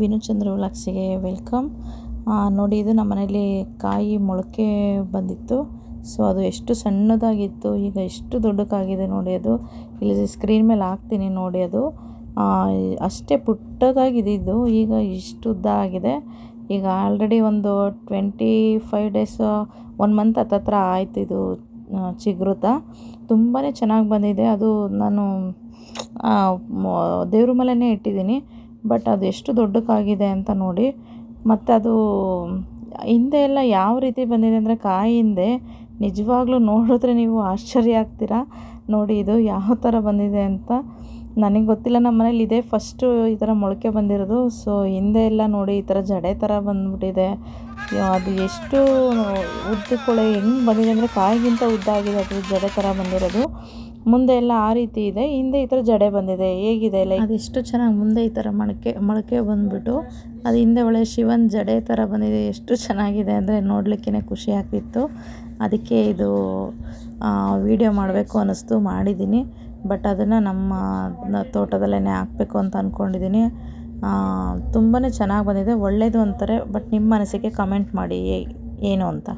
ವಿನುಚಂದ್ರ ವ್ಲಾಗ್ಸಿಗೆ welcome. ನೋಡಿ, ಇದು ನಮ್ಮ ಮನೇಲಿ ಕಾಯಿ ಮೊಳಕೆ ಬಂದಿತ್ತು. ಸೊ ಅದು ಎಷ್ಟು ಸಣ್ಣದಾಗಿತ್ತು, ಈಗ ಎಷ್ಟು ದೊಡ್ಡಕ್ಕಾಗಿದೆ ನೋಡಿ. ಅದು ಇಲ್ಲಿ ಸ್ಕ್ರೀನ್ ಮೇಲೆ ಹಾಕ್ತೀನಿ ನೋಡಿ. ಅದು ಅಷ್ಟೇ ಪುಟ್ಟದಾಗಿದ್ದು ಈಗ ಇಷ್ಟು ಉದ್ದ ಆಗಿದೆ. ಈಗ ಆಲ್ರೆಡಿ ಒಂದು 25 ಡೇಸ್ 1 ಮಂತ್ ಹತ್ತತ್ರ ಆಯ್ತು ಇದು ಚಿಗುರುತ್ತಾ. ತುಂಬಾ ಚೆನ್ನಾಗಿ ಬಂದಿದೆ. ಅದು ನಾನು ದೇವ್ರ ಮನೆಯೇ ಇಟ್ಟಿದ್ದೀನಿ, ಬಟ್ ಅದು ಎಷ್ಟು ದೊಡ್ಡಕ್ಕಾಗಿದೆ ಅಂತ ನೋಡಿ. ಮತ್ತು ಅದು ಹಿಂದೆ ಎಲ್ಲ ಯಾವ ರೀತಿ ಬಂದಿದೆ ಅಂದರೆ, ಕಾಯಿ ಹಿಂದೆ ನಿಜವಾಗ್ಲೂ ನೋಡಿದ್ರೆ ನೀವು ಆಶ್ಚರ್ಯ ಆಗ್ತೀರಾ ನೋಡಿ. ಇದು ಯಾವ ಥರ ಬಂದಿದೆ ಅಂತ ನನಗೆ ಗೊತ್ತಿಲ್ಲ. ನಮ್ಮ ಮನೇಲಿ ಇದೇ ಫಸ್ಟು ಈ ಥರ ಮೊಳಕೆ ಬಂದಿರೋದು. ಸೊ ಹಿಂದೆ ಎಲ್ಲ ನೋಡಿ ಈ ಥರ ಜಡೆ ಥರ ಬಂದುಬಿಟ್ಟಿದೆ. ಅದು ಎಷ್ಟು ಉದ್ದಕ್ಕೊಳೆ ಹೆಂಗೆ ಬಂದಿದೆ ಅಂದರೆ, ಕಾಯಿಗಿಂತ ಉದ್ದ ಆಗಿದೆ ಅದು ಜಡೆ ಥರ ಬಂದಿರೋದು. ಮುಂದೆ ಎಲ್ಲ ಆ ರೀತಿ ಇದೆ, ಹಿಂದೆ ಈ ಥರ ಜಡೆ ಬಂದಿದೆ. ಹೇಗಿದೆ ಅದೆಷ್ಟು ಚೆನ್ನಾಗಿ ಮುಂದೆ ಈ ಥರ ಮೊಳಕೆ ಬಂದುಬಿಟ್ಟು ಅದು ಹಿಂದೆ ಒಳ್ಳೆ ಶಿವನ ಜಡೆ ಥರ ಬಂದಿದೆ. ಎಷ್ಟು ಚೆನ್ನಾಗಿದೆ ಅಂದರೆ ನೋಡಲಿಕ್ಕೇ ಖುಷಿ ಆಗ್ತಿತ್ತು. ಅದಕ್ಕೆ ಇದು ವಿಡಿಯೋ ಮಾಡಬೇಕು ಅನ್ನಿಸ್ತು, ಮಾಡಿದ್ದೀನಿ. ಬಟ್ ಅದನ್ನು ನಮ್ಮ ತೋಟದಲ್ಲೇ ಹಾಕಬೇಕು ಅಂತ ಅಂದ್ಕೊಂಡಿದ್ದೀನಿ. ತುಂಬಾ ಚೆನ್ನಾಗಿ ಬಂದಿದೆ, ಒಳ್ಳೆಯದು ಅಂತಾರೆ. ಬಟ್ ನಿಮ್ಮ ಮನಸ್ಸಿಗೆ ಕಮೆಂಟ್ ಮಾಡಿ ಏನು ಅಂತ.